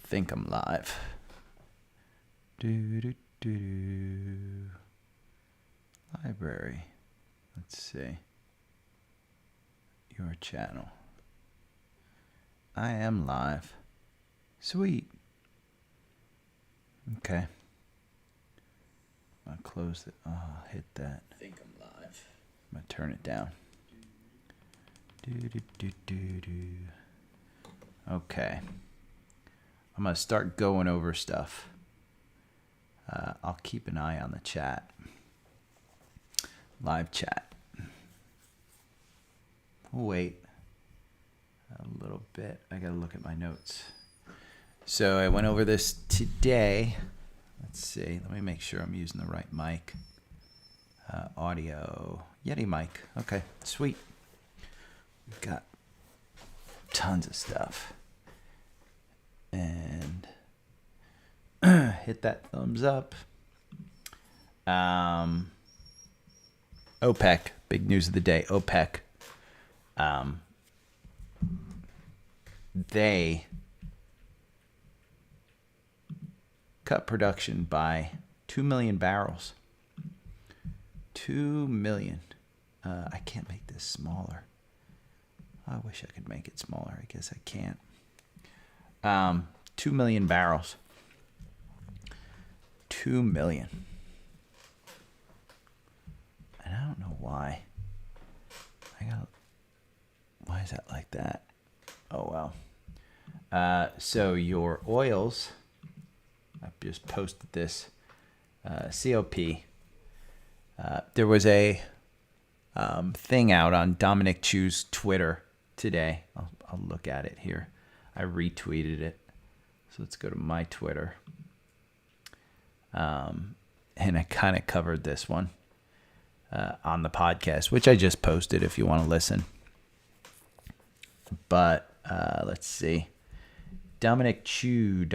think I'm live. Library. Let's see. Your channel. I am live. Sweet. Okay. I'll close it. Oh, I'll hit that. I think I'm live. I'm going to turn it down. Okay. I'm going to start going over stuff. I'll keep an eye on the chat. Live chat. We'll wait a little bit. I got to look at my notes. So I went over this today. Let's see. Let me make sure I'm using the right mic. Audio. Yeti mic. Okay. Sweet. We've got tons of stuff. And hit that thumbs up. OPEC. Big news of the day. OPEC. They cut production by 2 million barrels. 2 million. I can't make this smaller. I wish I could make it smaller. I guess I can't. 2 million barrels. 2 million. And I don't know why. Why is that like that? Oh, well. So your oils, I've just posted this, COP. There was a thing out on Dominic Chu's Twitter today. I'll look at it here. I retweeted it. So let's go to my Twitter. And I kind of covered this one on the podcast, which I just posted if you want to listen. But let's see. Dominic Chu.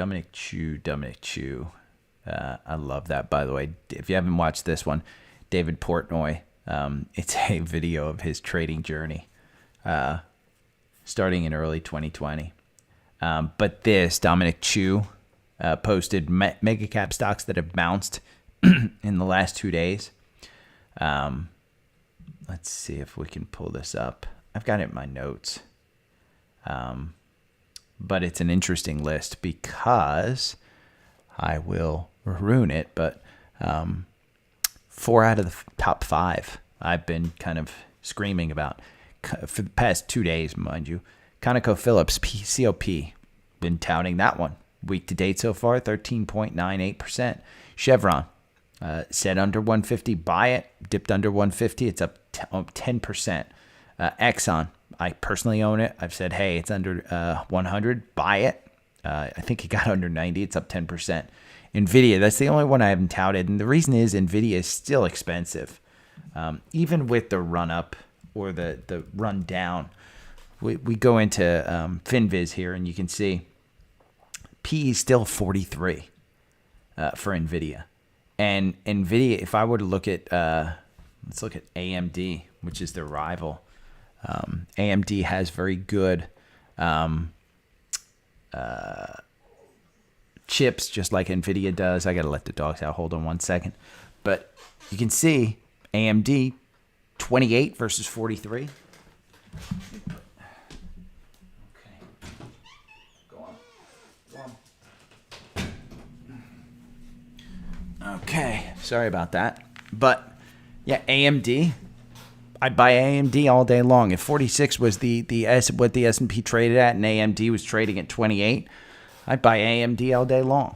I love that, by the way. If you haven't watched this one, David Portnoy. It's a video of his trading journey starting in early 2020. But this, Dominic Chu, posted mega cap stocks that have bounced in the last 2 days. Let's see if we can pull this up. I've got it in my notes. But it's an interesting list because I will ruin it. But 4 out of the top 5 I've been kind of screaming about for the past 2 days, mind you. ConocoPhillips, COP, been touting that one. Week to date so far, 13.98%. Chevron, said under 150, buy it. Dipped under 150, it's up 10%. Exxon, I personally own it. I've said, hey, it's under 100, buy it. I think it got under 90, it's up 10%. NVIDIA, that's the only one I haven't touted. And the reason is NVIDIA is still expensive. Even with the run up or the run down. We go into FinViz here and you can see PE is still 43 for NVIDIA. And NVIDIA, if I were to look at, let's look at AMD, which is their rival. AMD has very good chips, just like NVIDIA does. I got to let the dogs out. Hold on 1 second. But you can see AMD 28 versus 43. Okay, sorry about that. But yeah, AMD, I'd buy AMD all day long. If 46 was what the S&P traded at and AMD was trading at 28, I'd buy AMD all day long.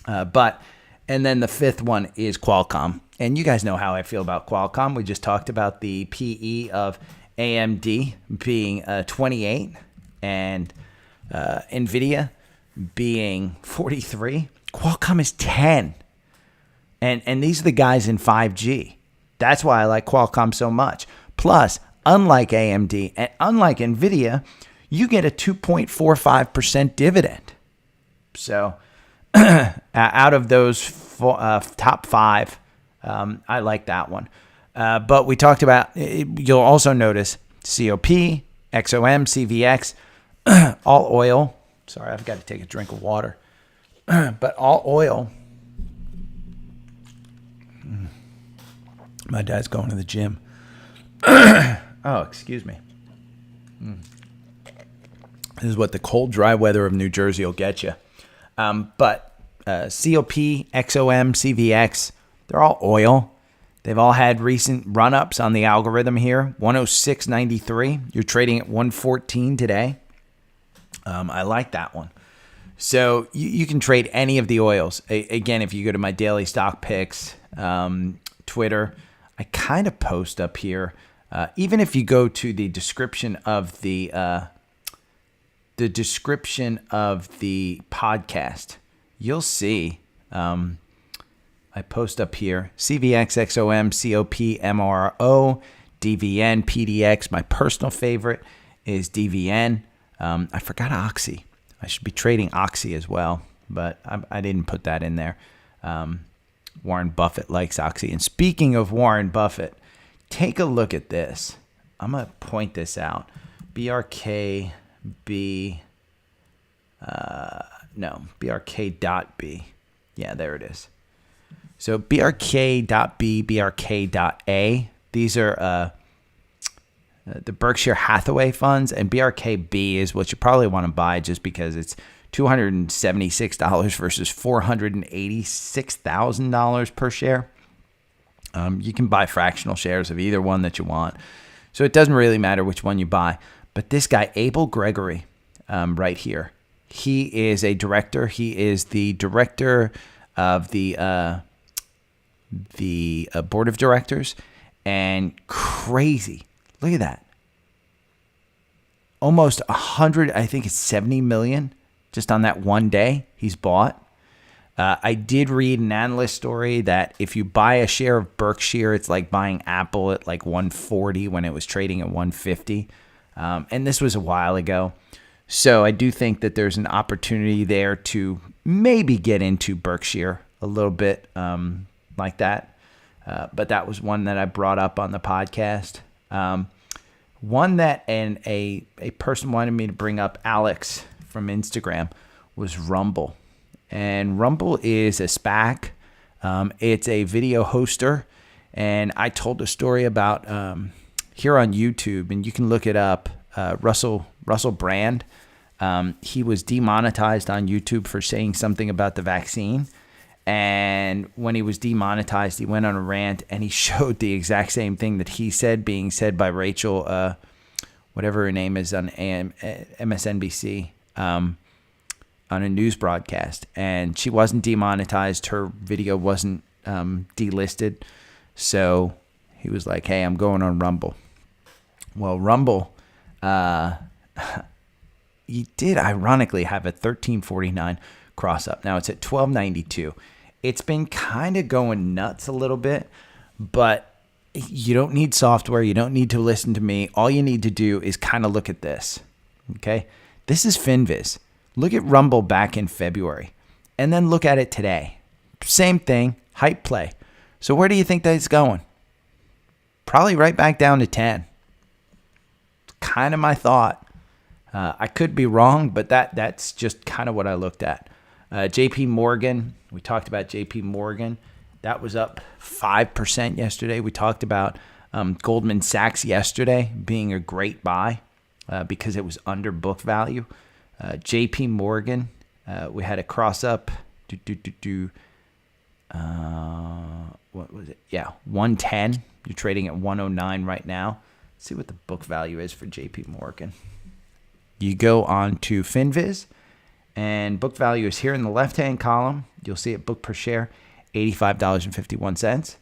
And then the fifth one is Qualcomm. And you guys know how I feel about Qualcomm. We just talked about the PE of AMD being 28 and NVIDIA being 43. Qualcomm is 10. And these are the guys in 5G. That's why I like Qualcomm so much. Plus, unlike AMD and unlike NVIDIA, you get a 2.45% dividend. So out of those top 5, I like that one. But we talked about, you'll also notice COP, XOM, CVX, all oil, Sorry, I've got to take a drink of water. But all oil. My dad's going to the gym. Oh, excuse me. This is what the cold, dry weather of New Jersey will get you. But COP, XOM, CVX, they're all oil. They've all had recent run-ups on the algorithm here. 106.93. You're trading at 114 today. I like that one. So you can trade any of the oils. Again, if you go to my daily stock picks, Twitter, I kind of post up here. Even if you go to the description of the podcast, you'll see I post up here CVX, XOM, COP, MRO, DVN, PDX. My personal favorite is DVN. I forgot Oxy. I should be trading Oxy as well, but I didn't put that in there. Warren Buffett likes Oxy. And speaking of Warren Buffett, take a look at this. I'm going to point this out. BRKB. BRK.B. Yeah, there it is. So BRK.B, BRK.A. These are the Berkshire Hathaway funds, and BRKB is what you probably want to buy just because it's $276 versus $486,000 per share. You can buy fractional shares of either one that you want. So it doesn't really matter which one you buy. But this guy, Abel Gregory, right here, he is a director. He is the director of the board of directors. And crazy. Look at that. Almost 100, I think it's 70 million just on that one day he's bought. I did read an analyst story that if you buy a share of Berkshire, it's like buying Apple at like 140 when it was trading at 150. And this was a while ago. So I do think that there's an opportunity there to maybe get into Berkshire a little bit like that. But that was one that I brought up on the podcast. One that a person wanted me to bring up, Alex from Instagram, was Rumble. And Rumble is a SPAC. It's a video hoster. And I told a story about here on YouTube, and you can look it up, Russell Brand. He was demonetized on YouTube for saying something about the vaccine. And when he was demonetized, he went on a rant and he showed the exact same thing that he said being said by Rachel, whatever her name is, on MSNBC, on a news broadcast. And she wasn't demonetized. Her video wasn't delisted. So he was like, hey, I'm going on Rumble. Well, Rumble, he did ironically have a 1349 cross up. Now it's at 1292. It's been kind of going nuts a little bit, but you don't need software. You don't need to listen to me. All you need to do is kind of look at this. Okay. This is FinViz. Look at Rumble back in February and then look at it today. Same thing, hype play. So where do you think that's going? Probably right back down to 10. It's kind of my thought. I could be wrong, but that's just kind of what I looked at. JP Morgan, we talked about JP Morgan. That was up 5% yesterday. We talked about Goldman Sachs yesterday being a great buy because it was under book value. JP Morgan, we had a cross up. What was it? Yeah, 110. You're trading at 109 right now. Let's see what the book value is for JP Morgan. You go on to FinViz, and book value is here in the left-hand column. You'll see it book per share, $85.51.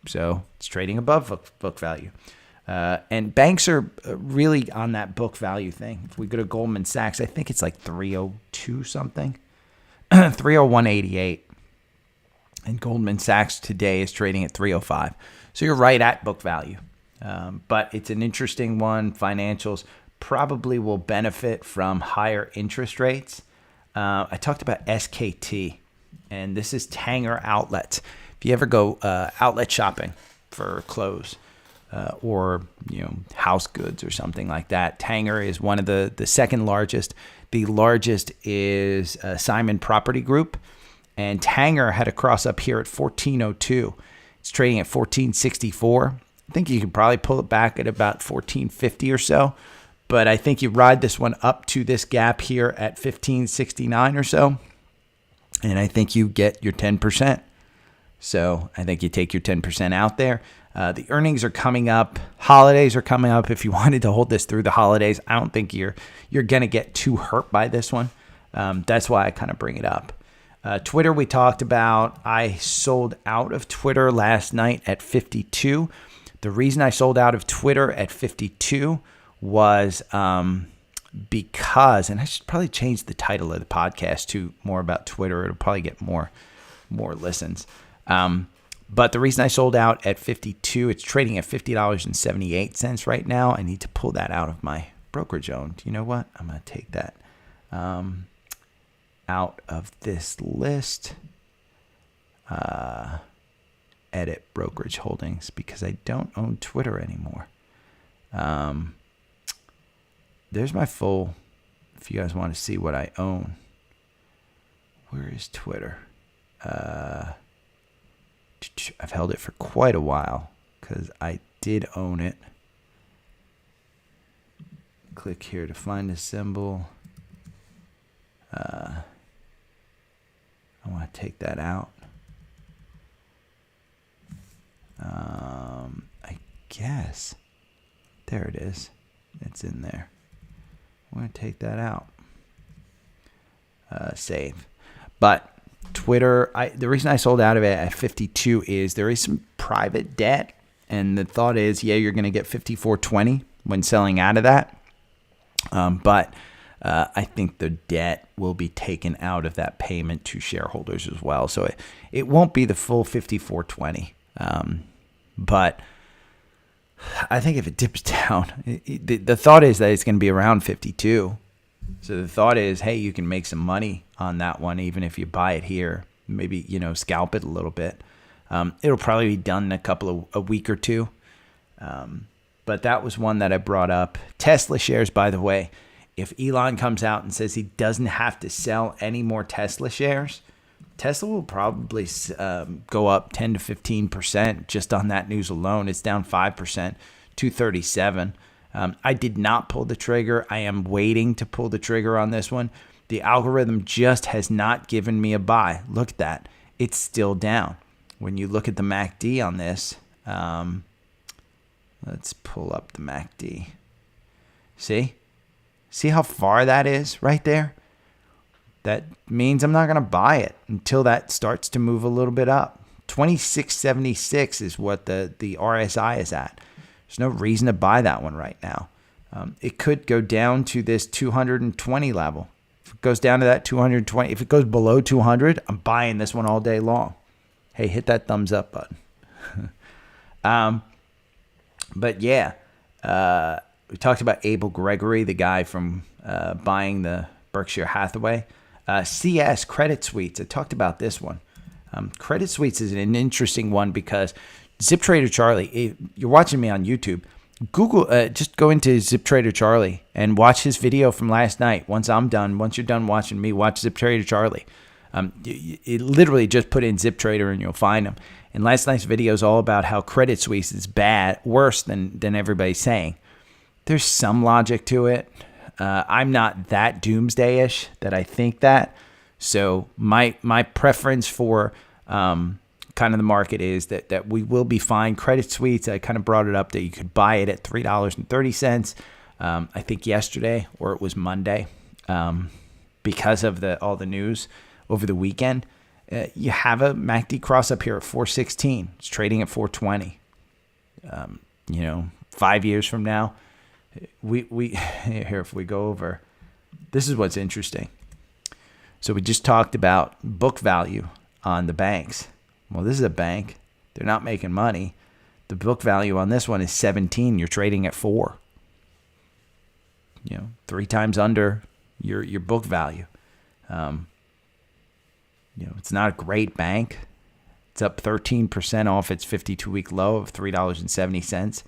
So it's trading above book value. And banks are really on that book value thing. If we go to Goldman Sachs, I think it's like 302 something, 301.88. And Goldman Sachs today is trading at 305. So you're right at book value. But it's an interesting one. Financials probably will benefit from higher interest rates. I talked about SKT, and this is Tanger Outlet. If you ever go outlet shopping for clothes or house goods or something like that, Tanger is one of the second largest. The largest is Simon Property Group. And Tanger had a cross up here at 1402. It's trading at 1464. I think you could probably pull it back at about 1450 or so. But I think you ride this one up to this gap here at 1569 or so. And I think you get your 10%. So I think you take your 10% out there. The earnings are coming up. Holidays are coming up. If you wanted to hold this through the holidays, I don't think you're going to get too hurt by this one. That's why I kind of bring it up. Twitter we talked about. I sold out of Twitter last night at 52. The reason I sold out of Twitter at 52 was because, and I should probably change the title of the podcast to more about Twitter. It'll probably get more listens. But the reason I sold out at 52, it's trading at $50.78 right now. I need to pull that out of my brokerage own. Do you know what? I'm going to take that out of this list. Edit brokerage holdings because I don't own Twitter anymore. There's my full, if you guys want to see what I own. Where is Twitter? I've held it for quite a while because I did own it. Click here to find the symbol. I want to take that out. I guess. There it is. It's in there. I'm going to take that out. Save. But Twitter, the reason I sold out of it at 52 is there is some private debt. And the thought is, yeah, you're going to get 54.20 when selling out of that. But I think the debt will be taken out of that payment to shareholders as well. So it won't be the full 54.20. But I think if it dips down, the thought is that it's going to be around 52. So the thought is, hey, you can make some money on that one, even if you buy it here. Maybe, scalp it a little bit. It'll probably be done in a week or two. But that was one that I brought up. Tesla shares, by the way, if Elon comes out and says he doesn't have to sell any more Tesla shares, Tesla will probably go up 10 to 15% just on that news alone. It's down 5%, 237. I did not pull the trigger. I am waiting to pull the trigger on this one. The algorithm just has not given me a buy. Look at that. It's still down. When you look at the MACD on this, let's pull up the MACD. See? See how far that is right there? That means I'm not going to buy it until that starts to move a little bit up. 2676 is what the RSI is at. There's no reason to buy that one right now. It could go down to this 220 level. If it goes down to that 220, if it goes below 200, I'm buying this one all day long. Hey, hit that thumbs up button. But yeah, we talked about Abel Gregory, the guy from buying the Berkshire Hathaway. CS, Credit Suites. I talked about this one. Credit Suites is an interesting one because Zip Trader Charlie, if you're watching me on YouTube, just go into Zip Trader Charlie and watch his video from last night. Once you're done watching me, watch Zip Trader Charlie. It literally just put in Zip Trader and you'll find him. And last night's video is all about how Credit Suisse is worse than everybody's saying. There's some logic to it. I'm not that doomsday-ish that I think that. So my preference for kind of the market is that we will be fine. Credit Suisse, I kind of brought it up that you could buy it at $3.30. I think yesterday or it was Monday, because of all the news over the weekend. You have a MACD cross up here at 416. It's trading at 420. 5 years from now, we here, if we go over, this is what's interesting. So we just talked about book value on the banks. Well, this is a bank. They're not making money. The book value on this one is 17. You're trading at 4. 3 times under your book value. It's not a great bank. It's up 13% off its 52-week low of $3.70.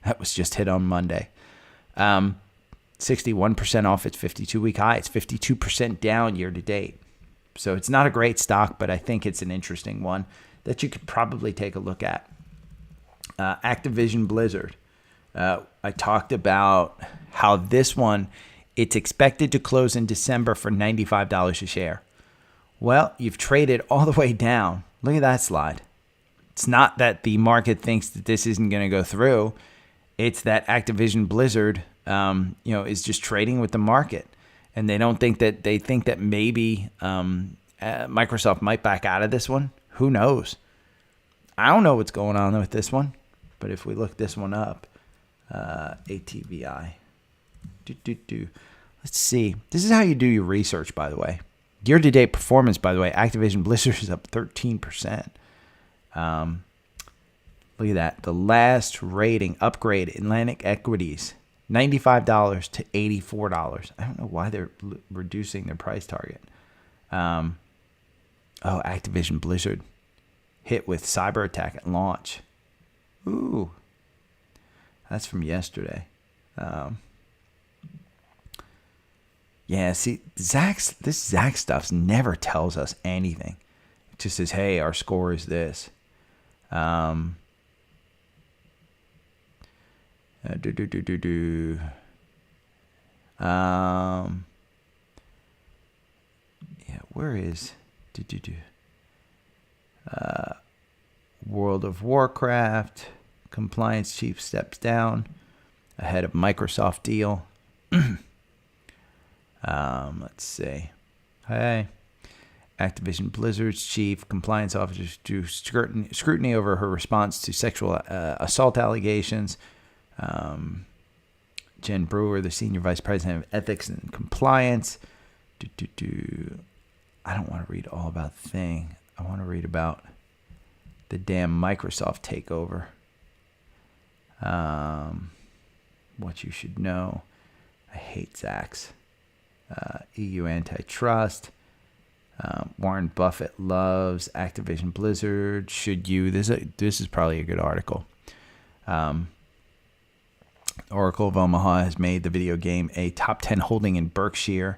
That was just hit on Monday. 61% off its 52-week high. It's 52% down year to date. So it's not a great stock, but I think it's an interesting one that you could probably take a look at. Activision Blizzard. I talked about how this one, it's expected to close in December for $95 a share. Well, you've traded all the way down. Look at that slide. It's not that the market thinks that this isn't going to go through. It's that Activision Blizzard, is just trading with the market, and they think that maybe Microsoft might back out of this one. Who knows? I don't know what's going on with this one, but if we look this one up, ATVI, let's see. This is how you do your research, by the way. Year-to-date performance, by the way, Activision Blizzard is up 13%. Look at that. The last rating upgrade, Atlantic Equities, $95 to $84. I don't know why they're reducing their price target. Activision Blizzard hit with cyber attack at launch. Ooh, that's from yesterday. See, this Zach stuff never tells us anything. It just says, hey, our score is this. Where is World of Warcraft compliance chief steps down ahead of Microsoft deal. Let's see. Hey, Activision Blizzard's chief compliance officer drew scrutiny over her response to sexual assault allegations. Jen Brewer, the senior vice president of ethics and compliance. I don't want to read all about the thing. I want to read about the damn Microsoft takeover. What you should know. I hate Zach's. EU antitrust. Warren Buffett loves Activision Blizzard. Should you? This is probably a good article. Oracle of Omaha has made the video game a top 10 holding in Berkshire.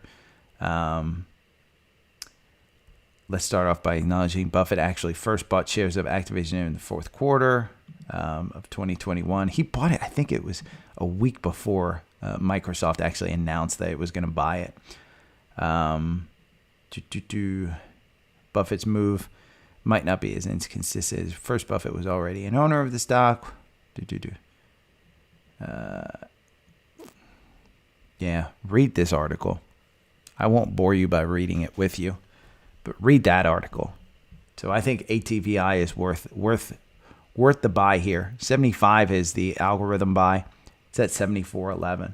Let's start off by acknowledging Buffett actually first bought shares of Activision in the fourth quarter of 2021. He bought it, I think it was a week before Microsoft actually announced that it was going to buy it. Buffett's move might not be as inconsistent as first Buffett was already an owner of the stock. Read this article. I won't bore you by reading it with you, but read that article. So I think ATVI is worth the buy here. 75 is the algorithm buy. It's at 74.11.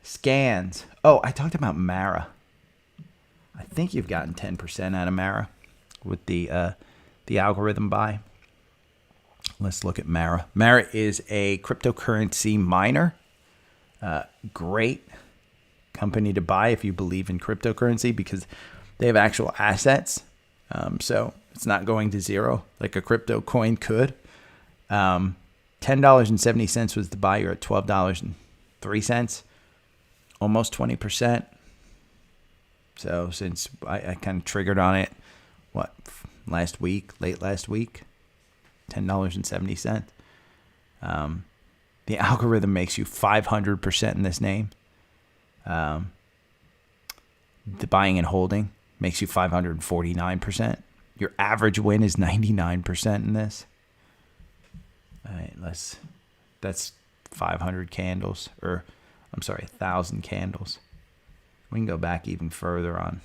Scans. Oh, I talked about Mara. I think you've gotten 10% out of Mara with the algorithm buy. Let's look at Mara. Mara is a cryptocurrency miner. Great company to buy if you believe in cryptocurrency because they have actual assets. So it's not going to zero like a crypto coin could. $10.70 was the buy. You're at $12.03. Almost 20%. So since I kind of triggered on it, late last week, $10.70. The algorithm makes you 500% in this name. The buying and holding makes you 549%. Your average win is 99% in this. All right, that's 500 candles, 1,000 candles. We can go back even further on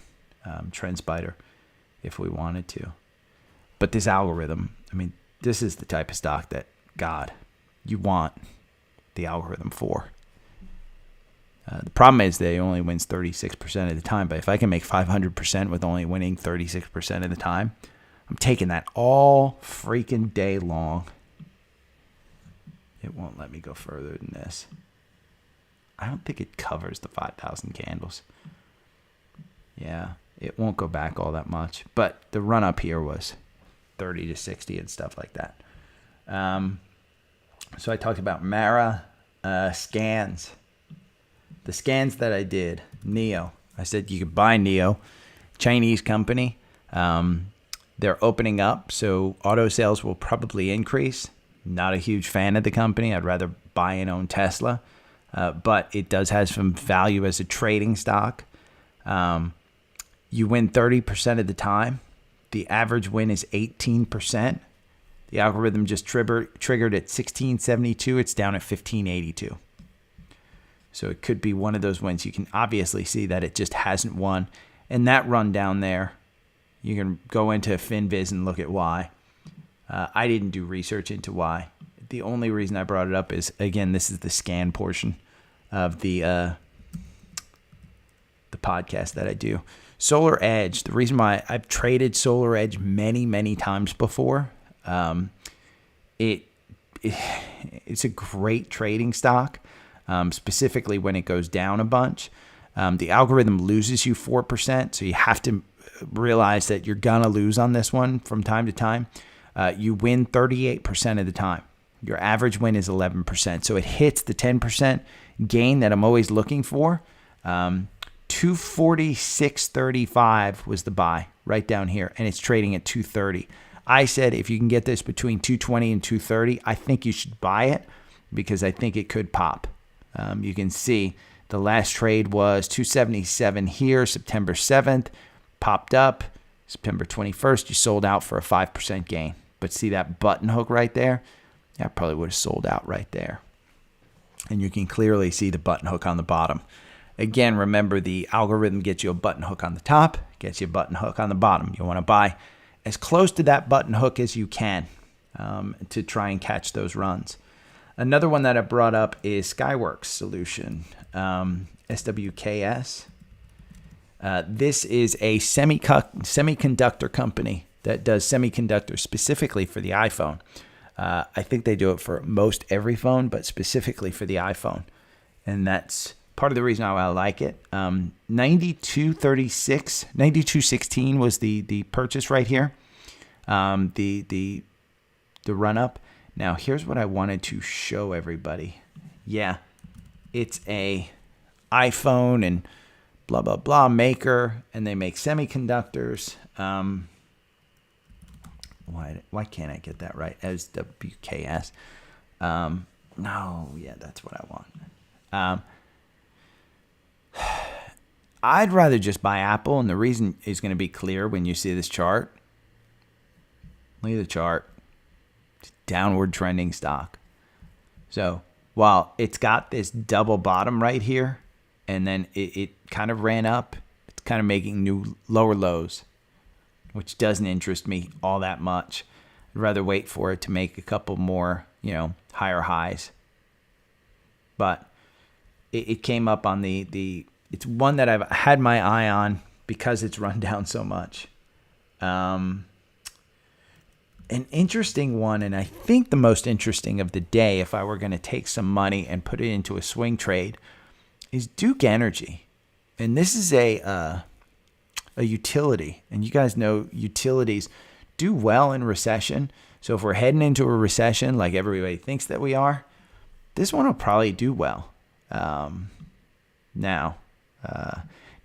TrendSpider if we wanted to. But this algorithm, this is the type of stock that, God, you want the algorithm for. The problem is they only wins 36% of the time. But if I can make 500% with only winning 36% of the time, I'm taking that all freaking day long. It won't let me go further than this. I don't think it covers the 5,000 candles. Yeah, it won't go back all that much. But the run up here was 30 to 60 and stuff like that. So I talked about Mara scans. the scans that I did, Neo, I said you could buy Neo, Chinese company. They're opening up, so auto sales will probably increase. Not a huge fan of the company. I'd rather buy and own Tesla, but it does have some value as a trading stock. You win 30% of the time. The average win is 18%. The algorithm just triggered at 1672. It's down at 1582. So it could be one of those wins. You can obviously see that it just hasn't won. And that run down there, you can go into FinViz and look at why. I didn't do research into why. The only reason I brought it up is, again, this is the scan portion of the podcast that I do. Solar Edge, the reason why I've traded Solar Edge many, many times before, it's a great trading stock, specifically when it goes down a bunch. The algorithm loses you 4%, so you have to realize that you're going to lose on this one from time to time. You win 38% of the time. Your average win is 11%, so it hits the 10% gain that I'm always looking for. 246.35 was the buy right down here, and it's trading at 230. I said if you can get this between 220 and 230, I think you should buy it because I think it could pop. You can see the last trade was 277 here, September 7th, popped up. September 21st, you sold out for a 5% gain. But see that button hook right there? Yeah, I probably would have sold out right there. And you can clearly see the button hook on the bottom. Again, remember the algorithm gets you a button hook on the top, gets you a button hook on the bottom. You want to buy as close to that button hook as you can to try and catch those runs. Another one that I brought up is Skyworks Solution, SWKS. This is a semiconductor company that does semiconductors specifically for the iPhone. I think they do it for most every phone, but specifically for the iPhone. And that's part of the reason why I like it. 9216 was the purchase right here. The run up. Now here's what I wanted to show everybody. Yeah, it's a iPhone and blah blah blah maker, and they make semiconductors. Why can't I get that right? SWKS. No, yeah, that's what I want. I'd rather just buy Apple, and the reason is going to be clear when you see this chart. Look at the chart. It's downward trending stock. So while it's got this double bottom right here, and then it kind of ran up, it's kind of making new lower lows, which doesn't interest me all that much. I'd rather wait for it to make a couple more, higher highs. But it came up on the it's one that I've had my eye on because it's run down so much. An interesting one, and I think the most interesting of the day, if I were going to take some money and put it into a swing trade, is Duke Energy. And this is a utility. And you guys know utilities do well in recession. So if we're heading into a recession like everybody thinks that we are, this one will probably do well. Now,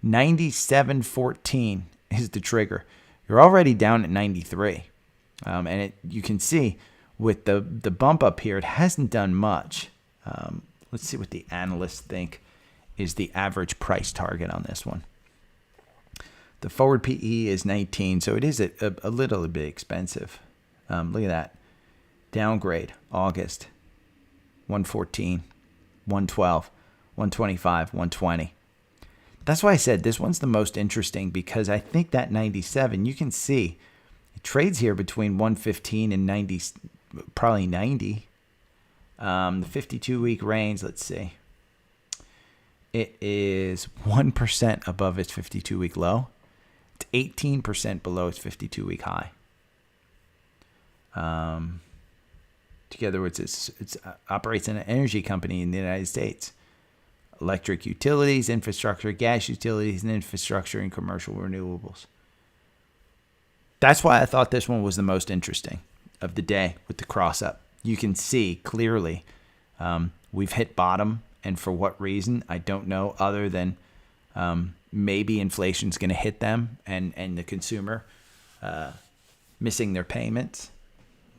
97.14 is the trigger. You're already down at 93. And you can see with the bump up here, it hasn't done much. Let's see what the analysts think is the average price target on this one. The forward PE is 19, so it is a little bit expensive. Look at that. Downgrade, August, 114, 112, 125, 120. That's why I said this one's the most interesting, because I think that 97, you can see, it trades here between 115 and 90, probably 90. The 52-week range, let's see. It is 1% above its 52-week low. It's 18% below its 52-week high. Together, it operates in an energy company in the United States. Electric utilities, infrastructure, gas utilities, and infrastructure and commercial renewables. That's why I thought this one was the most interesting of the day with the cross up. You can see clearly we've hit bottom And for what reason, I don't know, other than maybe inflation's going to hit them and the consumer missing their payments.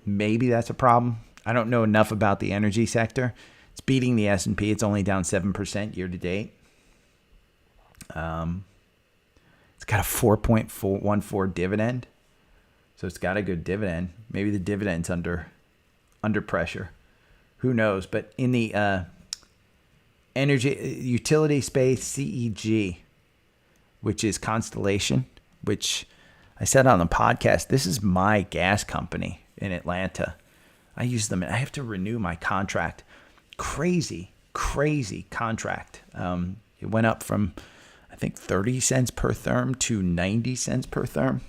Maybe that's a problem. I don't know enough about the energy sector. It's beating the S&P. It's only down 7% year to date. It's got a 4.414 dividend. So it's got a good dividend. Maybe the dividend's under pressure. Who knows? But in the energy utility space, CEG, which is Constellation, which I said on the podcast, this is my gas company in Atlanta. I use them, and I have to renew my contract. Crazy contract. It went up from, I think, 30 cents per therm to 90 cents per therm.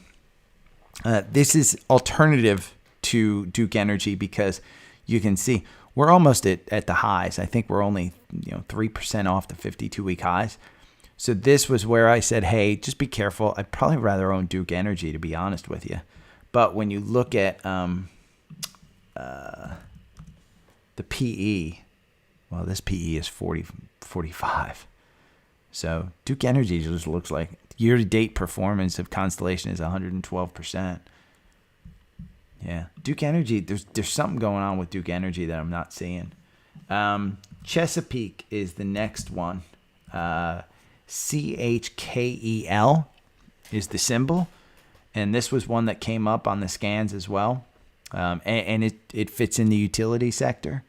This is alternative to Duke Energy because you can see we're almost at the highs. I think we're only 3% off the 52-week highs. So this was where I said, hey, just be careful. I'd probably rather own Duke Energy, to be honest with you. But when you look at the PE, well, this PE is 45. So Duke Energy just looks like year-to-date performance of Constellation is 112%. Yeah, Duke Energy, there's something going on with Duke Energy that I'm not seeing. Chesapeake is the next one. CHKEL is the symbol. And this was one that came up on the scans as well. And it fits in the utility sector.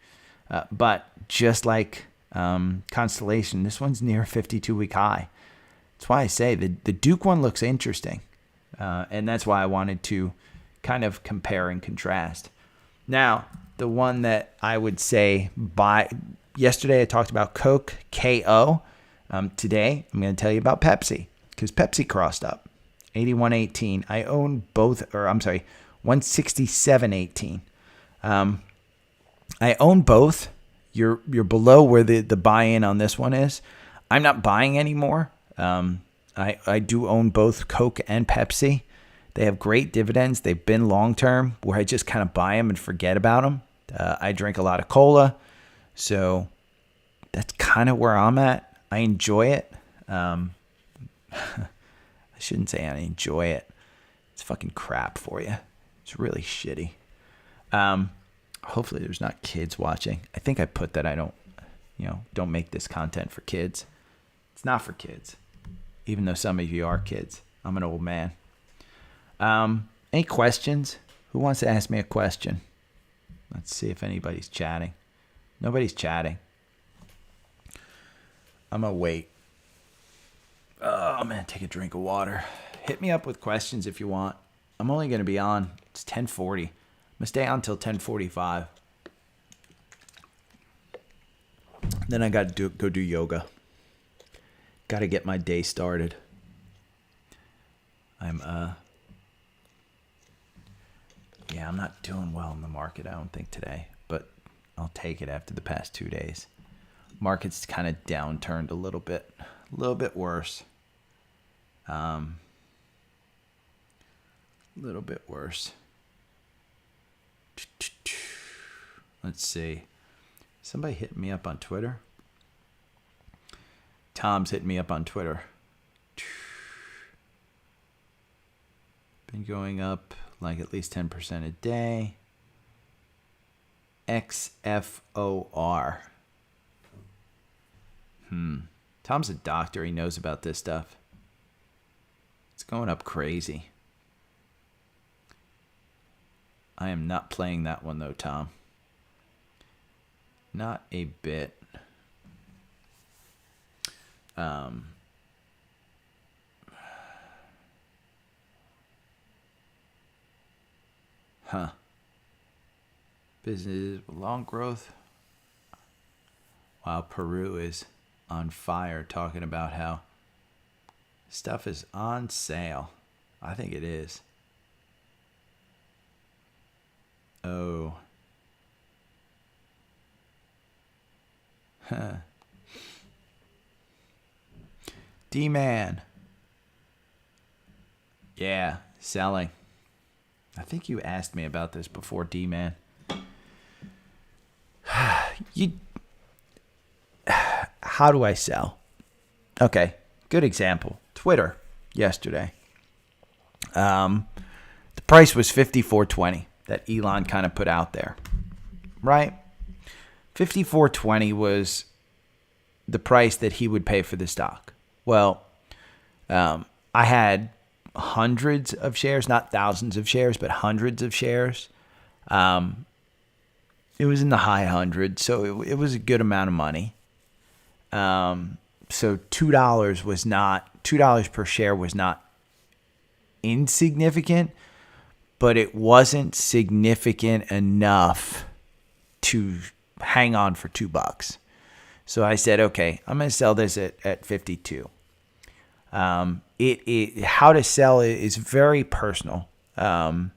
But just like Constellation, this one's near a 52-week high. That's why I say the Duke one looks interesting. And that's why I wanted to kind of compare and contrast. Now, the one that I would say yesterday I talked about Coke, KO. Today, I'm going to tell you about Pepsi because Pepsi crossed up 81.18. I own both, 167.18. I own both. You're below where the buy-in on this one is. I'm not buying anymore. I do own both Coke and Pepsi. They have great dividends. They've been long-term where I just kind of buy them and forget about them. I drink a lot of cola, so that's kind of where I'm at. I enjoy it. I shouldn't say I enjoy it. It's fucking crap for you. It's really shitty. Hopefully there's not kids watching. I think I put that I don't make this content for kids. It's not for kids, even though some of you are kids. I'm an old man. Any questions? Who wants to ask me a question? Let's see if anybody's chatting. Nobody's chatting. I'm going to wait. Oh, I'm going to take a drink of water. Hit me up with questions if you want. I'm only going to be on. It's 10:40. I'm going to stay on until 10:45. Then I got to go do yoga. Got to get my day started. I'm not doing well in the market, I don't think, today. But I'll take it after the past 2 days. Market's kind of downturned a little bit worse. Little bit worse. Let's see. Somebody hit me up on Twitter. Tom's hitting me up on Twitter. Been going up like at least 10% a day. XFOR. Tom's a doctor. He knows about this stuff. It's going up crazy. I am not playing that one though, Tom. Not a bit. Business with long growth. While Peru is on fire talking about how stuff is on sale. I think it is. Oh. D-Man. Yeah, selling. I think you asked me about this before, D-Man. how do I sell? Okay, good example. Twitter yesterday. The price was $54.20 that Elon kind of put out there, right? $54.20 was the price that he would pay for the stock. Well, I had hundreds of shares, not thousands of shares, but hundreds of shares. It was in the high hundreds, so it was a good amount of money. So $2 per share was not insignificant, but it wasn't significant enough to hang on for $2. So I said, okay, I'm going to sell this at 52. How to sell is very personal. You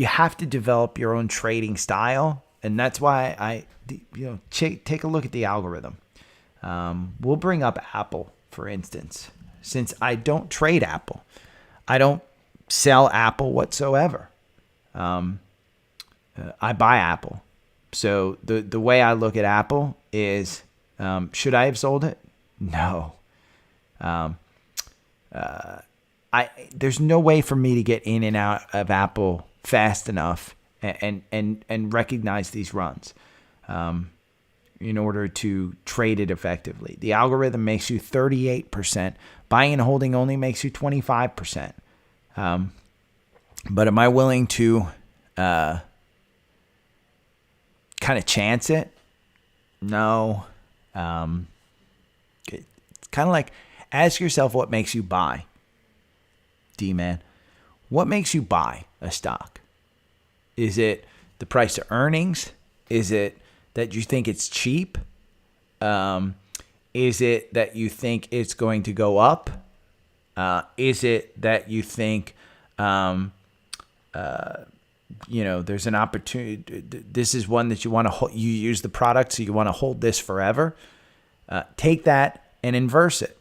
have to develop your own trading style, and that's why take a look at the algorithm. We'll bring up Apple, for instance. Since I don't trade Apple, I don't sell Apple whatsoever. I buy Apple. So the way I look at Apple is, should I have sold it? No. There's no way for me to get in and out of Apple fast enough and recognize these runs in order to trade it effectively. The algorithm makes you 38%. Buying and holding only makes you 25%. But am I willing to kind of chance it? No. It's kind of like, ask yourself what makes you buy. D-man, what makes you buy a stock? Is it the price to earnings? Is it that you think it's cheap? Is it that you think it's going to go up? Is it that you think, there's an opportunity? This is one that you want to you use the product, so you want to hold this forever. Take that and inverse it.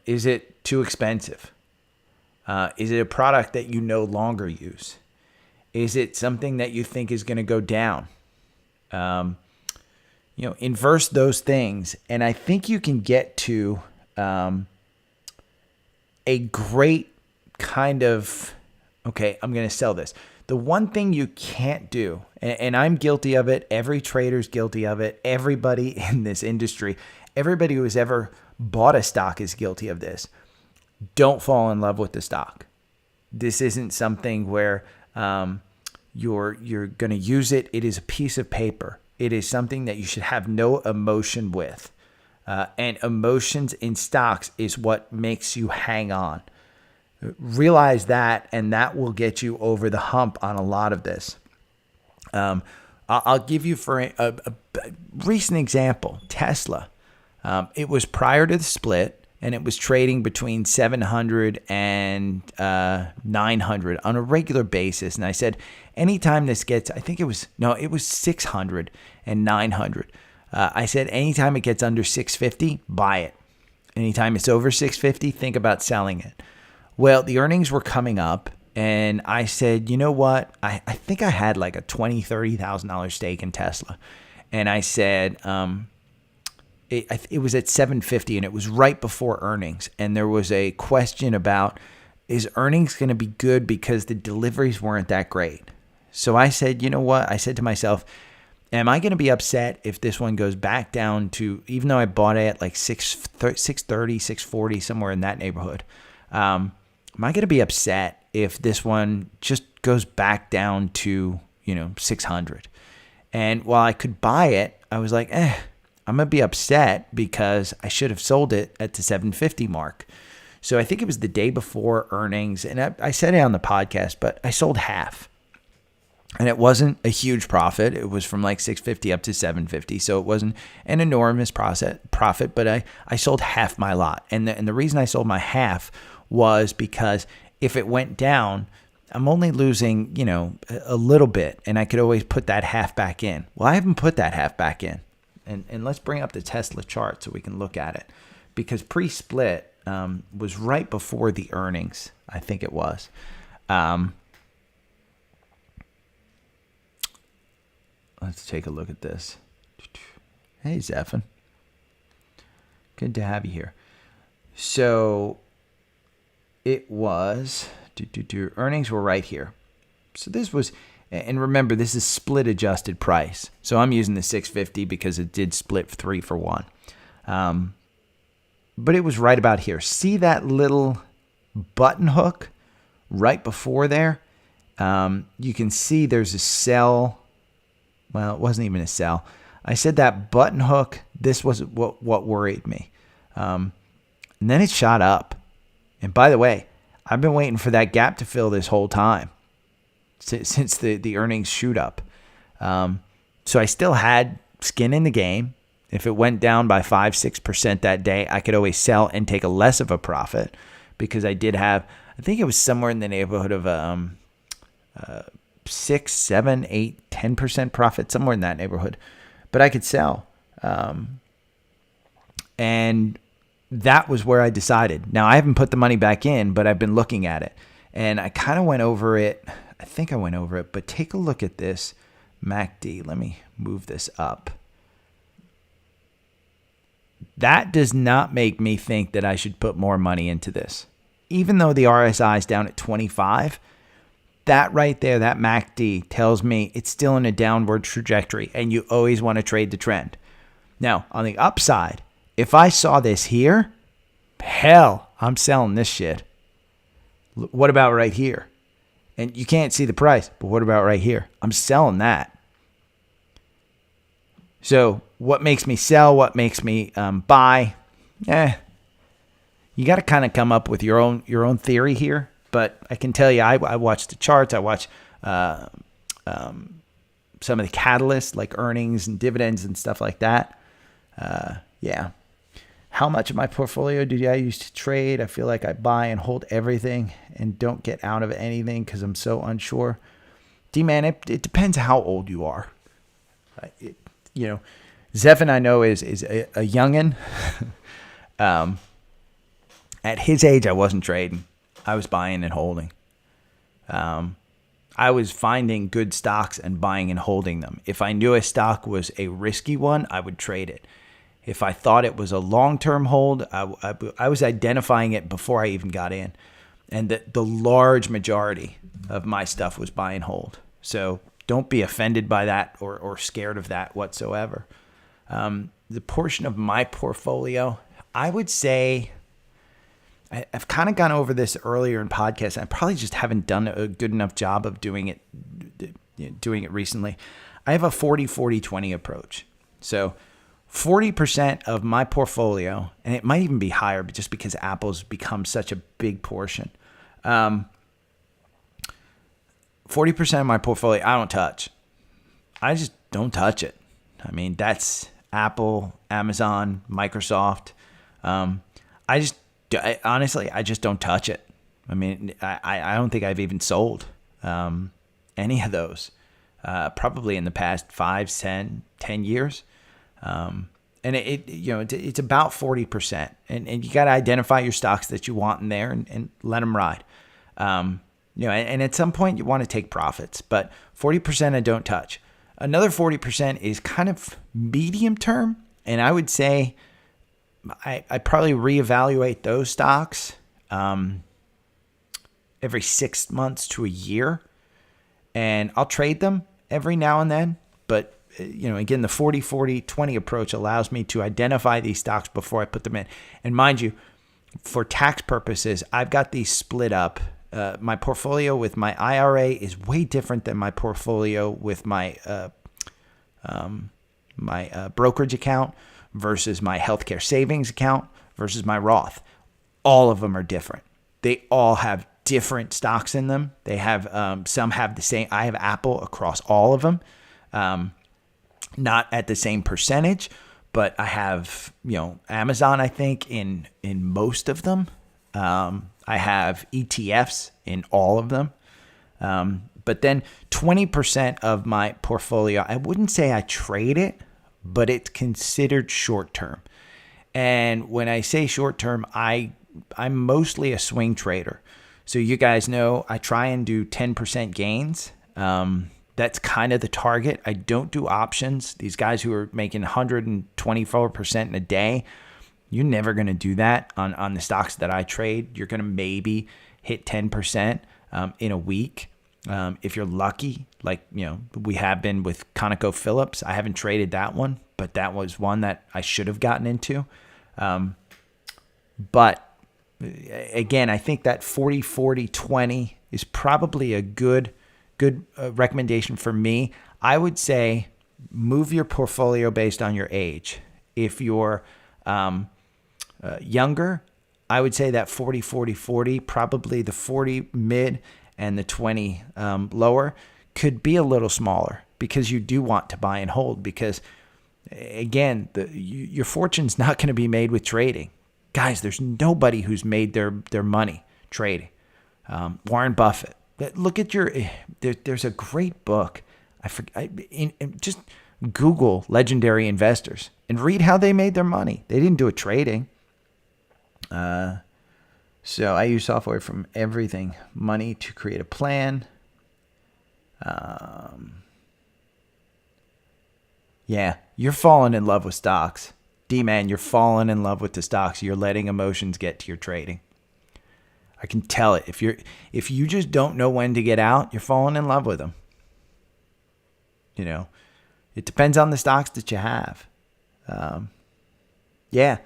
Is it too expensive? Is it a product that you no longer use? Is it something that you think is going to go down? Inverse those things, and I think you can get to a great kind of, okay, I'm going to sell this. The one thing you can't do, and I'm guilty of it, every trader's guilty of it, everybody in this industry, everybody who has ever bought a stock is guilty of this. Don't fall in love with the stock. This isn't something where you're going to use it. It is a piece of paper. It is something that you should have no emotion with. And emotions in stocks is what makes you hang on. Realize that, and that will get you over the hump on a lot of this. I'll give you for a recent example, Tesla. It was prior to the split, and it was trading between 700 and 900 on a regular basis. And I said, anytime this gets, it was 600 and 900. I said, anytime it gets under 650, buy it. Anytime it's over 650, think about selling it. Well, the earnings were coming up, and I said, you know what? I think I had like a $20,000, $30,000 stake in Tesla. And I said, it was at 750, and it was right before earnings. And there was a question about, is earnings going to be good because the deliveries weren't that great? So I said, you know what? I said to myself, am I going to be upset if this one goes back down to, even though I bought it at like 630, 640, somewhere in that neighborhood, am I going to be upset if this one just goes back down to, 600? And while I could buy it, I was like, I'm going to be upset because I should have sold it at the 750 mark. So I think it was the day before earnings, and I said it on the podcast, but I sold half. And it wasn't a huge profit. It was from like 650 up to 750. So it wasn't an enormous profit, but I sold half my lot. And the reason I sold my half was because if it went down, I'm only losing, a little bit, and I could always put that half back in. Well, I haven't put that half back in. And let's bring up the Tesla chart so we can look at it. Because pre-split was right before the earnings, I think it was. Let's take a look at this. Hey, Zephan. Good to have you here. So it was, earnings were right here. So this was, and remember, this is split adjusted price. So I'm using the 650 because it did split 3 for 1. But it was right about here. See that little button hook right before there? You can see there's a sell. Well, it wasn't even a sell. I said that button hook, this was what worried me. And then it shot up. And by the way, I've been waiting for that gap to fill this whole time since the earnings shoot up. So I still had skin in the game. If it went down by 5-6% that day, I could always sell and take a less of a profit because I did have, I think it was somewhere in the neighborhood of 6, 7, 8, 10% profit, somewhere in that neighborhood. But I could sell. And that was where I decided. Now, I haven't put the money back in, but I've been looking at it. And I kind of went over it. I think I went over it. But take a look at this MACD. Let me move this up. That does not make me think that I should put more money into this. Even though the RSI is down at 25, that right there, that MACD tells me it's still in a downward trajectory, and you always want to trade the trend. Now, on the upside, if I saw this here, hell, I'm selling this shit. What about right here? And you can't see the price, but what about right here? I'm selling that. So what makes me sell? What makes me buy? You got to kind of come up with your own theory here. But I can tell you, I watch the charts. I watch some of the catalysts like earnings and dividends and stuff like that. Yeah. How much of my portfolio do I use to trade? I feel like I buy and hold everything and don't get out of anything because I'm so unsure. D-man, it depends how old you are. Zephan, I know, is a youngin'. At his age, I wasn't trading. I was buying and holding. I was finding good stocks and buying and holding them. If I knew a stock was a risky one, I would trade it. If I thought it was a long-term hold, I was identifying it before I even got in. And the large majority of my stuff was buy and hold. So don't be offended by that or scared of that whatsoever. The portion of my portfolio, I would say, I've kind of gone over this earlier in podcasts. I probably just haven't done a good enough job of doing it recently. I have a 40-40-20 approach. So 40% of my portfolio, and it might even be higher, but just because Apple's become such a big portion. 40% of my portfolio, I don't touch. I just don't touch it. I mean, that's Apple, Amazon, Microsoft. Honestly, I just don't touch it. I mean, I don't think I've even sold any of those, probably in the past 5, 10 years. And it's about 40%. And you got to identify your stocks that you want in there and let them ride. And at some point you want to take profits, but 40% I don't touch. Another 40% is kind of medium term. And I would say I probably reevaluate those stocks every 6 months to a year. And I'll trade them every now and then. But, again, the 40-40-20 approach allows me to identify these stocks before I put them in. And mind you, for tax purposes, I've got these split up. My portfolio with my IRA is way different than my portfolio with my brokerage account versus my healthcare savings account versus my Roth. All of them are different. They all have different stocks in them. They have some have the same. I have Apple across all of them, not at the same percentage, but I have Amazon. I think in most of them. I have ETFs in all of them. But then 20% of my portfolio, I wouldn't say I trade it, but it's considered short-term. And when I say short-term, I'm mostly a swing trader. So you guys know I try and do 10% gains. That's kind of the target. I don't do options. These guys who are making 124% in a day, you're never going to do that on the stocks that I trade. You're going to maybe hit 10% in a week. If you're lucky, like, we have been with ConocoPhillips. I haven't traded that one, but that was one that I should have gotten into. But again, I think that 40-40-20 is probably a good recommendation for me. I would say move your portfolio based on your age. If you're younger, I would say that 40-40-40, probably the 40 mid and the 20 lower could be a little smaller, because you do want to buy and hold, because again, your fortune's not going to be made with trading. Guys, there's nobody who's made their money trading. Warren Buffett. Look at there's a great book. Just Google legendary investors and read how they made their money. They didn't do it trading. So I use software from everything. Money to create a plan. Yeah, you're falling in love with stocks. D-man, you're falling in love with the stocks. You're letting emotions get to your trading. I can tell it. If you just don't know when to get out, you're falling in love with them. It depends on the stocks that you have. Yeah,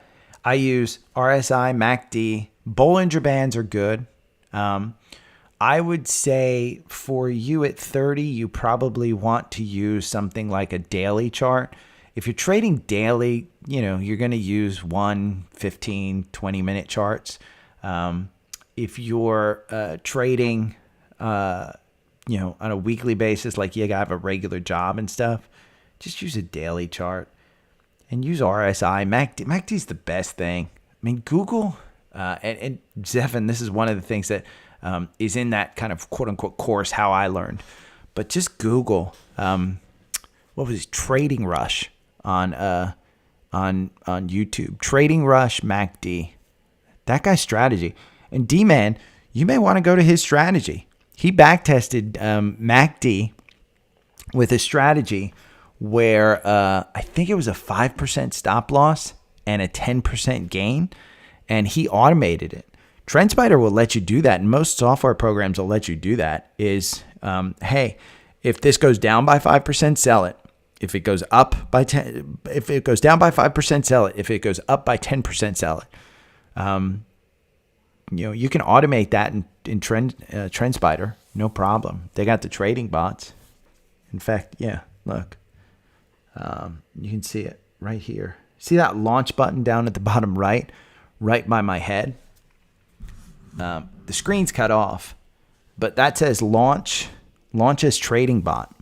I use RSI, MACD. Bollinger Bands are good. I would say for you at 30, you probably want to use something like a daily chart. If you're trading daily, you're going to use 1, 15, 20-minute charts. If you're trading, on a weekly basis, like you have a regular job and stuff, just use a daily chart and use RSI. MACD is the best thing. I mean, Google and Zephan, this is one of the things that is in that kind of quote unquote course, how I learned. But just Google, what was it? Trading Rush on YouTube. Trading Rush MACD. That guy's strategy. And D-Man, you may want to go to his strategy. He backtested MACD with a strategy where I think it was a 5% stop loss and a 10% gain, and he automated it. TrendSpider will let you do that, and most software programs will let you do that. Hey, if this goes down by 5%, sell it. If it goes up by 10, if it goes down by 5%, sell it. If it goes up by 10%, sell it. You can automate that in TrendSpider, no problem. They got the trading bots. In fact, yeah, look, you can see it right here. See that launch button down at the bottom right by my head? The screen's cut off, but that says launch as trading bot.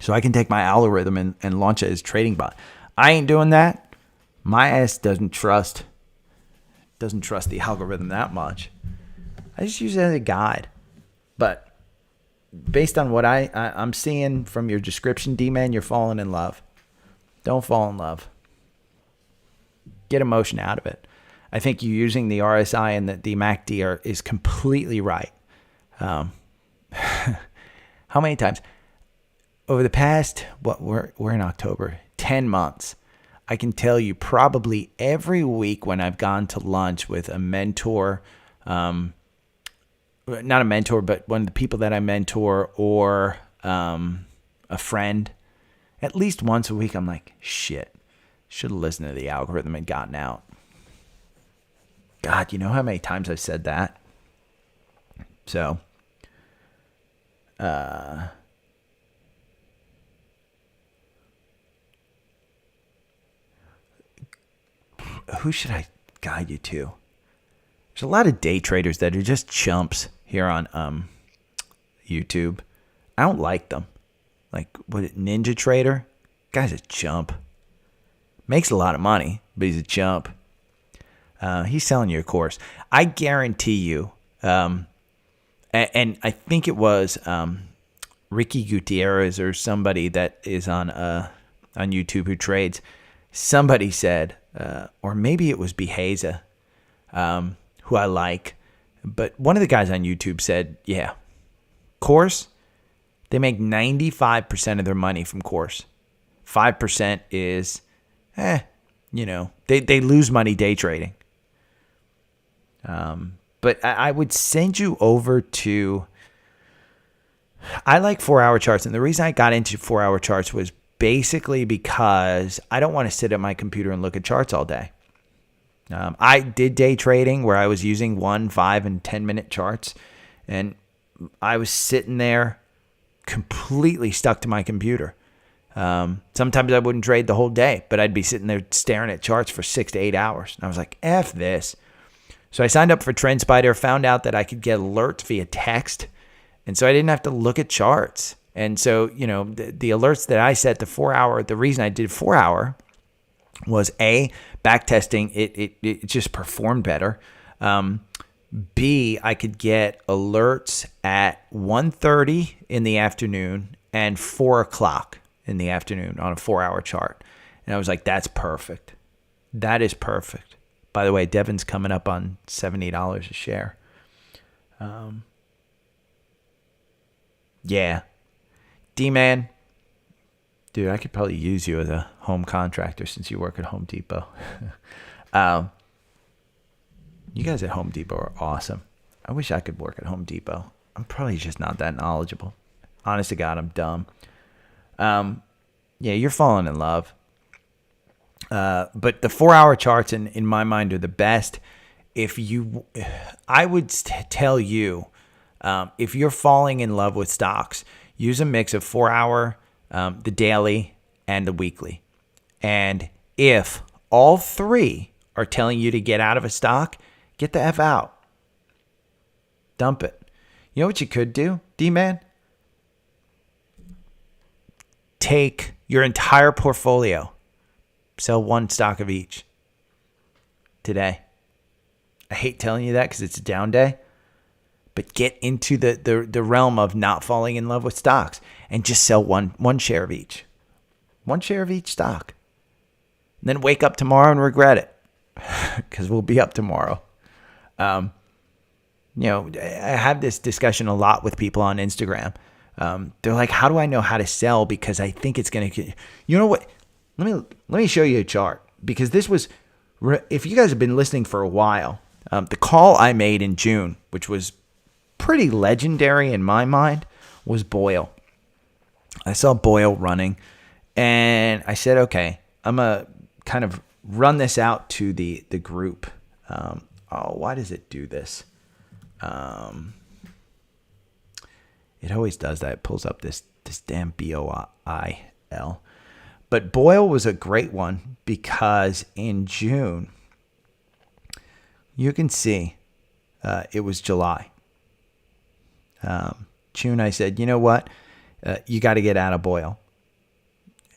So I can take my algorithm and launch it as trading bot. I ain't doing that. My ass doesn't trust the algorithm that much. I just use it as a guide. But based on what I'm seeing from your description, D-Man, you're falling in love. Don't fall in love. Get emotion out of it. I think you using the RSI and the MACD is completely right. How many times over the past, we're in October, 10 months, I can tell you probably every week when I've gone to lunch with a mentor, not a mentor, but one of the people that I mentor, or a friend, at least once a week, I'm like, shit, should have listened to the algorithm and gotten out. God, you know how many times I've said that? So, who should I guide you to? There's a lot of day traders that are just chumps here on YouTube. I don't like them. Like, Ninja Trader? Guy's a chump. Makes a lot of money, but he's a chump. He's selling you a course. I guarantee you, and I think it was Ricky Gutierrez or somebody that is on YouTube who trades. Somebody said, or maybe it was Beheza, who I like, but one of the guys on YouTube said, yeah, course, They make 95% of their money from course. 5% is, they lose money day trading. But I would send you over to, I like 4-hour charts. And the reason I got into 4-hour charts was basically because I don't want to sit at my computer and look at charts all day. I did day trading where I was using 1, 5, and 10-minute charts. And I was sitting there completely stuck to my computer. Sometimes I wouldn't trade the whole day, but I'd be sitting there staring at charts for 6 to 8 hours. And I was like, F this. So I signed up for TrendSpider, found out that I could get alerts via text. And so I didn't have to look at charts. And so, the alerts that I set to 4-hour, the reason I did 4-hour was A, back testing. It just performed better. B, I could get alerts at 1:30 in the afternoon and 4 o'clock in the afternoon on a 4-hour chart. And I was like, that's perfect. That is perfect. By the way, Devin's coming up on $70 a share. Yeah. D-Man, dude, I could probably use you as a home contractor since you work at Home Depot. You guys at Home Depot are awesome. I wish I could work at Home Depot. I'm probably just not that knowledgeable. Honest to God, I'm dumb. You're falling in love. But the 4-hour charts in my mind are the best. I would tell you, if you're falling in love with stocks, use a mix of 4-hour, the daily, and the weekly. And if all three are telling you to get out of a stock, get the F out. Dump it. You know what you could do, D-Man? Take your entire portfolio. Sell one stock of each today. I hate telling you that because it's a down day. But get into the realm of not falling in love with stocks and just sell one share of each. One share of each stock. And then wake up tomorrow and regret it because we'll be up tomorrow. I have this discussion a lot with people on Instagram. They're like, how do I know how to sell? Because I think it's going to, you know what? Let me show you a chart because this was, if you guys have been listening for a while, the call I made in June, which was pretty legendary in my mind, was Boyle. I saw Boyle running and I said, okay, I'm going to kind of run this out to the group. Why does it do this? It always does that. It pulls up this damn BOIL. But Boyle was a great one because in June, you can see it was July. June, I said, you know what? You got to get out of Boyle.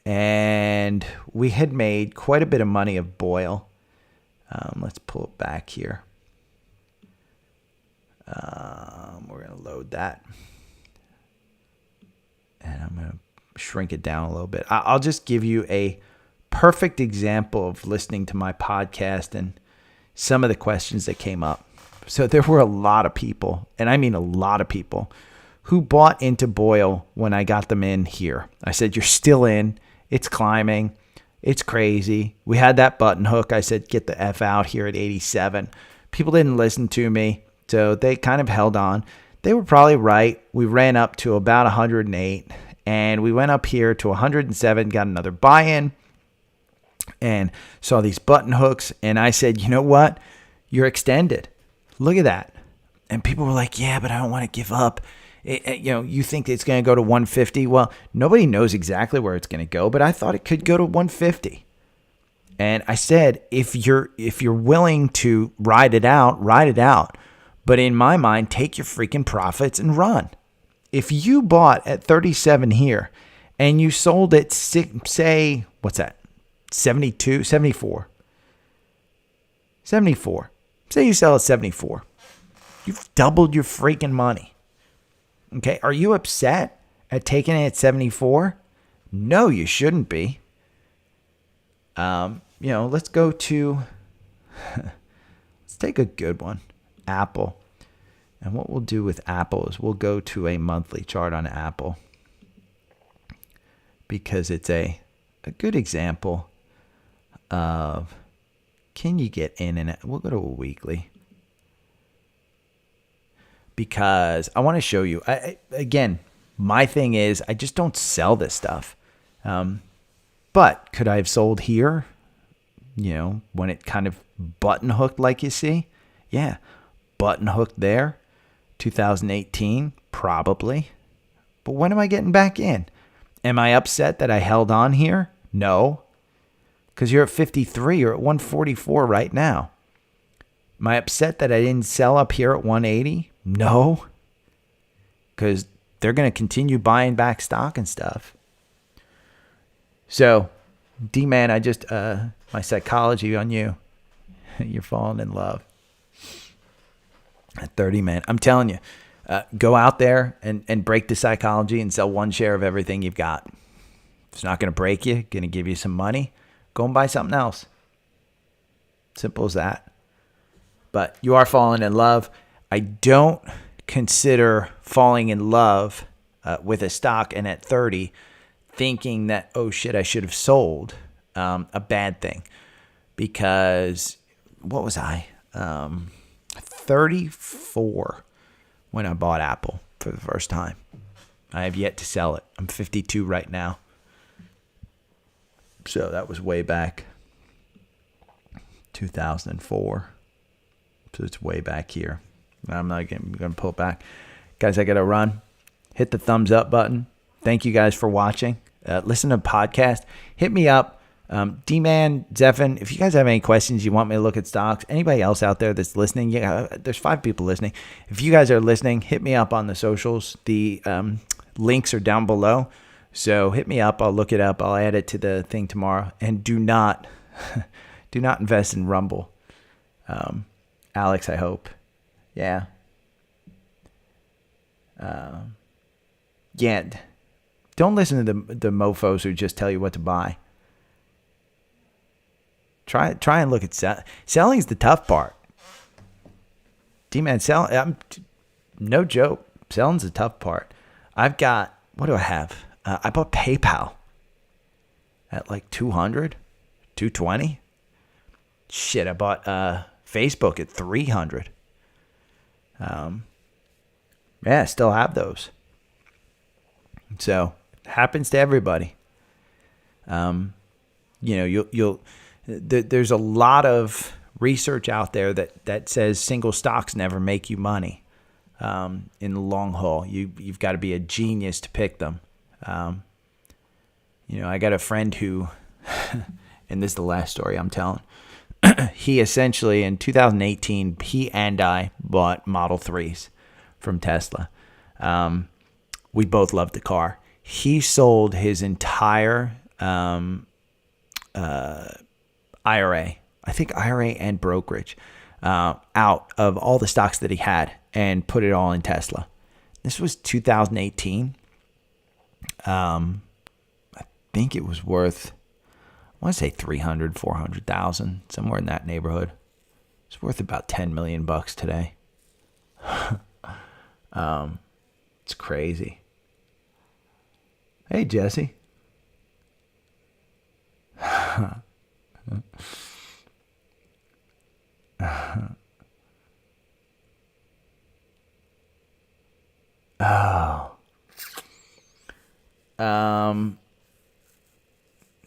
And we had made quite a bit of money of Boyle. Let's pull it back here. We're going to load that. And I'm going to shrink it down a little bit. I'll just give you a perfect example of listening to my podcast and some of the questions that came up. So there were a lot of people, and I mean a lot of people, who bought into Boyle when I got them in here. I said, you're still in. It's climbing. It's crazy. We had that button hook. I said, get the F out here at 87. People didn't listen to me, so they kind of held on. They were probably right. We ran up to about 108, and we went up here to 107, got another buy-in, and saw these button hooks, and I said, you know what? You're extended. Look at that. And people were like, yeah, but I don't want to give up. You think it's going to go to 150? Well, nobody knows exactly where it's going to go, but I thought it could go to 150. And I said, if you're willing to ride it out, ride it out. But in my mind, take your freaking profits and run. If you bought at 37 here and you sold at, say, what's that? 72, 74. 74. Say you sell at 74. You've doubled your freaking money. Okay, are you upset at taking it at 74? No, you shouldn't be. Let's go to, let's take a good one, Apple. And what we'll do with Apple is we'll go to a monthly chart on Apple. because it's a good example of, can you get in and out? We'll go to a weekly because I want to show you. Again, my thing is I just don't sell this stuff. But could I have sold here? When it kind of button hooked like you see? Yeah, button hooked there. 2018, probably. But when am I getting back in? Am I upset that I held on here? No. Because you're at 53, you're at 144 right now. Am I upset that I didn't sell up here at 180? No. Because they're going to continue buying back stock and stuff. So, D-Man, I just, my psychology on you. You're falling in love. At 30, man. I'm telling you, go out there and break the psychology and sell one share of everything you've got. It's not going to break you, going to give you some money. Go and buy something else. Simple as that. But you are falling in love. I don't consider falling in love with a stock and at 30 thinking that, oh shit, I should have sold, a bad thing. Because what was I? 34 when I bought Apple for the first time. I have yet to sell it. I'm 52 right now. So that was way back 2004. So it's way back here. I'm not going to pull it back. Guys, I got to run. Hit the thumbs up button. Thank you guys for watching. Listen to the podcast. Hit me up. D-Man, Zephin, if you guys have any questions, you want me to look at stocks, anybody else out there that's listening, there's 5 people listening. If you guys are listening, hit me up on the socials. The links are down below. So hit me up. I'll look it up. I'll add it to the thing tomorrow. And do not invest in Rumble. Alex, I hope. Yeah. Yeah. Don't listen to the mofos who just tell you what to buy. Try and look at selling is the tough part. D-Man, no joke. Selling's the tough part. I've got, what do I have? I bought PayPal at like 200, 220. Shit, I bought Facebook at 300. Yeah, I still have those. So happens to everybody. There's a lot of research out there that says single stocks never make you money. In the long haul, you've got to be a genius to pick them. I got a friend who, and this is the last story I'm telling. He essentially in 2018, he and I bought Model 3s from Tesla. We both loved the car. He sold his entire IRA, I think IRA and brokerage, out of all the stocks that he had and put it all in Tesla. This was 2018. I think it was worth, I want to say 300, 400,000, somewhere in that neighborhood. It's worth about $10 million today. It's crazy. Hey, Jesse.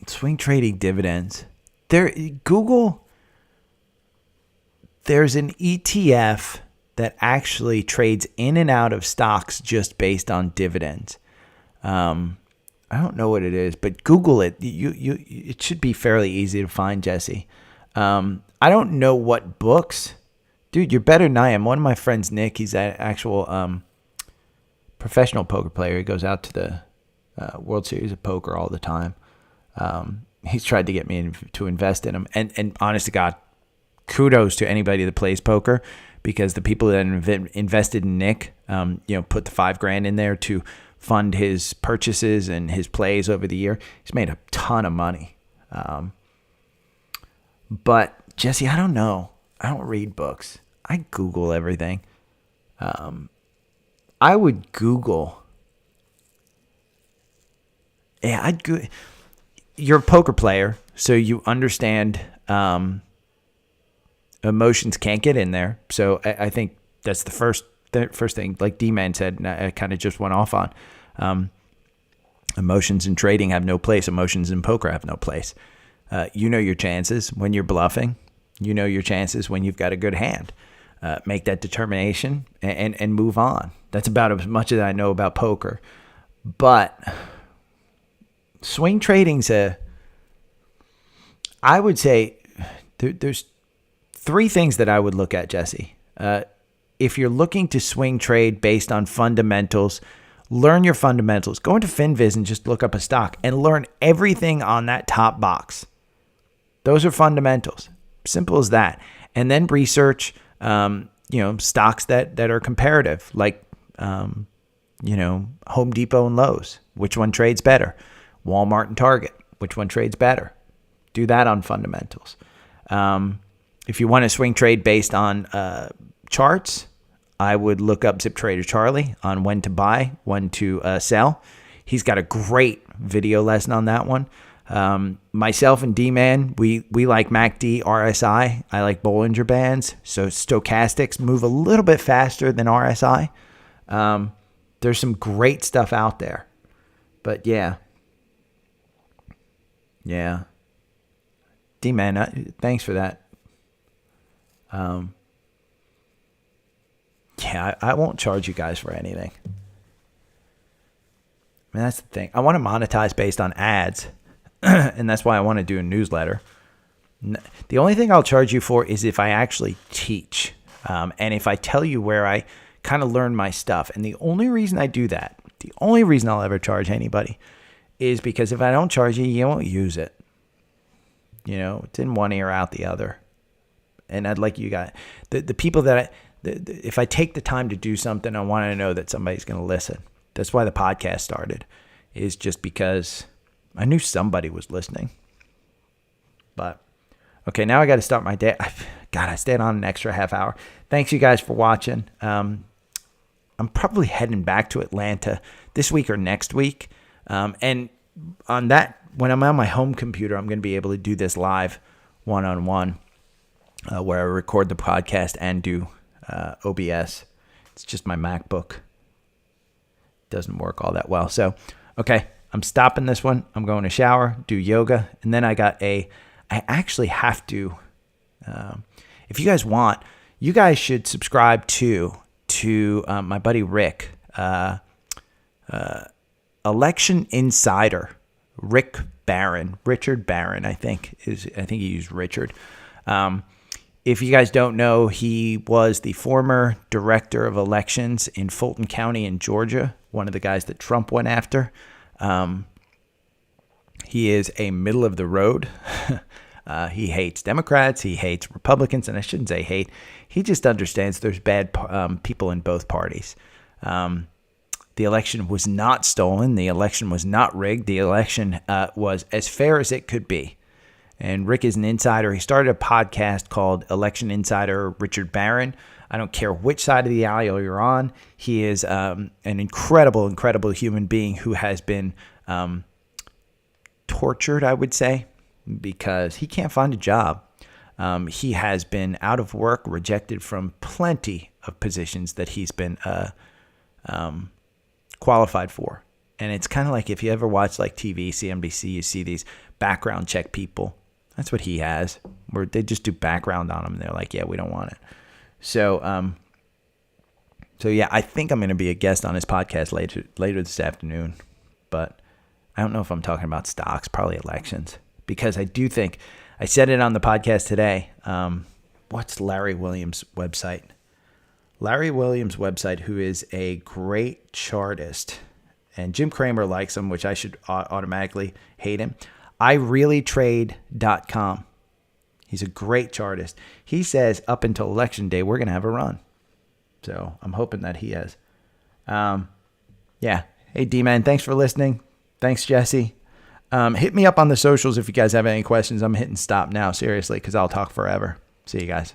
Swing trading dividends. Google, there's an ETF that actually trades in and out of stocks just based on dividends. I don't know what it is, but Google it. It should be fairly easy to find, Jesse. I don't know what books. Dude, you're better than I am. One of my friends, Nick, he's an actual professional poker player. He goes out to the World Series of Poker all the time. He's tried to get me to invest in him. And honest to God, kudos to anybody that plays poker, because the people that invested in Nick, put the $5,000 in there to fund his purchases and his plays over the year. He's made a ton of money. But Jesse, I don't know. I don't read books. I Google everything. I would Google Yeah, you're a poker player, so you understand emotions can't get in there. So I think that's the first thing, like D-Man said, and I kind of just went off on. Emotions in trading have no place. Emotions in poker have no place. You know your chances when you're bluffing. You know your chances when you've got a good hand. Make that determination and move on. That's about as much as I know about poker. But swing trading's I would say there's three things that I would look at, Jesse. If you're looking to swing trade based on fundamentals, learn your fundamentals. Go into FinViz and just look up a stock and learn everything on that top box. Those are fundamentals. Simple as that. And then research, stocks that are comparative, like, Home Depot and Lowe's. Which one trades better? Walmart and Target. Which one trades better? Do that on fundamentals. If you want to swing trade based on charts, I would look up Zip Trader Charlie on when to buy, when to sell. He's got a great video lesson on that one. Myself and D-Man, we like MACD, RSI. I like Bollinger Bands. So stochastics move a little bit faster than RSI. There's some great stuff out there. But yeah. D-Man, thanks for that. I won't charge you guys for anything. I mean, that's the thing. I want to monetize based on ads, and that's why I want to do a newsletter. The only thing I'll charge you for is if I actually teach, and if I tell you where I kind of learn my stuff. And the only reason I do that, the only reason I'll ever charge anybody is because if I don't charge you, you won't use it. It's in one ear, out the other. And I'd like you guys, the people that if I take the time to do something, I want to know that somebody's going to listen. That's why the podcast started, is just because I knew somebody was listening. But, okay, now I got to start my day. I stayed on an extra half hour. Thanks, you guys, for watching. I'm probably heading back to Atlanta this week or next week. And on that, when I'm on my home computer, I'm going to be able to do this live one-on-one where I record the podcast and do OBS. It's just my MacBook. Doesn't work all that well. So, okay, I'm stopping this one. I'm going to shower, do yoga, and then I actually have to, if you guys want, you guys should subscribe to my buddy Rick, Election Insider, Richard Barron, I think he used Richard. If you guys don't know, he was the former director of elections in Fulton County in Georgia, one of the guys that Trump went after. He is a middle of the road. He hates Democrats. He hates Republicans. And I shouldn't say hate. He just understands there's bad people in both parties. The election was not stolen. The election was not rigged. The election was as fair as it could be. And Rick is an insider. He started a podcast called Election Insider Richard Barron. I don't care which side of the aisle you're on. He is an incredible, incredible human being who has been tortured, I would say, because he can't find a job. He has been out of work, rejected from plenty of positions that he's been qualified for. And it's kind of like if you ever watch like TV, CNBC, you see these background check people. That's what he has, where they just do background on him. And they're like, yeah, we don't want it. So yeah, I think I'm going to be a guest on his podcast later this afternoon. But I don't know if I'm talking about stocks, probably elections. Because I do think, I said it on the podcast today. What's Larry Williams' website? Larry Williams' website, who is a great chartist. And Jim Cramer likes him, which I should automatically hate him. ireallytrade.com. He's a great chartist. He says up until election day, we're going to have a run. So I'm hoping that he has. Yeah. Hey, D-Man, thanks for listening. Thanks, Jesse. Hit me up on the socials if you guys have any questions. I'm hitting stop now, seriously, because I'll talk forever. See you guys.